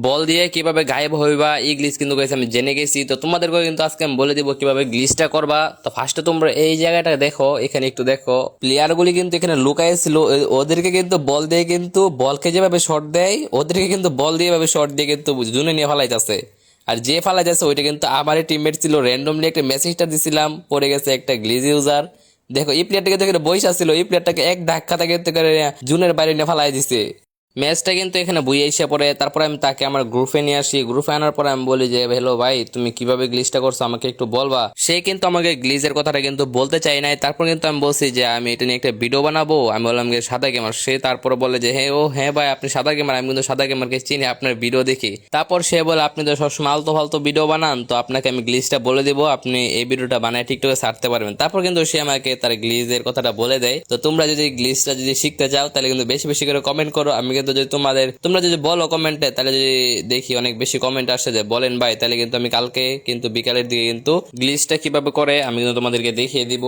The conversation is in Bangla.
বল দিয়ে কিভাবে গায়েব হইবা এই গ্লিচ কিন্তু গাইস আমি জেনে গেছি। তো তোমাদেরকে কিন্তু আজকে আমি বলে দিব কিভাবে গ্লিচটা করবা। তো ফার্স্টে তোমরা এই জায়গাটা দেখো, এখানে একটু দেখো প্লেয়ার গুলি কিন্তু এখানে লুকায় ছিল। ওদেরকে কিন্তু বল দিয়ে কিন্তু বলকে যেভাবে শট দেয় ওদেরকে কিন্তু বল দিয়ে ভাবে শট দিয়ে কিন্তু জুনে নিয়ে ফেলাইতেছে। আর যে ফালা যাচ্ছে ওইটা কিন্তু আমারই টিমমেট ছিল, র্যান্ডমলি একটা মেসেজটা দিছিলাম, পড়ে গেছে একটা গ্লিজ ইউজার। দেখো এই প্লেয়ারটাকে দেখে বইসা ছিল, এই প্লেয়ারটাকে এক ধাক্কাতে কিন্তু করে জুনের বাইরে নিয়ে ফালাই দিছে। ম্যাচটা কিন্তু এখানে বুঝে এসে পড়ে। তারপরে আমি তাকে আমার গ্রুপে নিয়ে আসি, গ্রুপে আনার পরে আমি বলি যে হ্যালো ভাই, তুমি কিভাবে গ্লিচটা করছো আমাকে একটু বলবা। সে কিন্তু আমাকে গ্লিজের কথাটা কিন্তু বলতে চাই নাই। তারপর কিন্তু আমি বলছি যে আমি এটা নিয়ে একটা ভিডিও বানাবো। আমি বললাম যে সাদা গেমার। সে তারপরে বলে যে হ্যাঁ ও হ্যাঁ ভাই আপনি সাদা গেমার, আমি কিন্তু সাদা গেমারকে চিনি, আপনার ভিডিও দেখি। তারপর সে বলে আপনি তো সবসময় আলতো ফালতো ভিডিও বানান, তো আপনাকে আমি গ্লিচটা বলে দিব, আপনি এই ভিডিওটা বানায় টিকটকে ছাড়তে পারবেন। তারপর কিন্তু সে আমাকে তার গ্লিজের কথাটা বলে দেয়। তো তোমরা যদি গ্লিচটা যদি শিখতে চাও তাহলে কিন্তু বেশি বেশি করে কমেন্ট করো। আমি কিন্তু যদি তোমরা যদি বলো কমেন্টে, তাহলে যদি দেখি অনেক বেশি কমেন্ট আসছে যে বলেন ভাই, তাহলে কিন্তু আমি কালকে কিন্তু বিকালের দিকে কিন্তু গ্লিচটা কিভাবে করে আমি কিন্তু তোমাদেরকে দেখিয়ে দিব।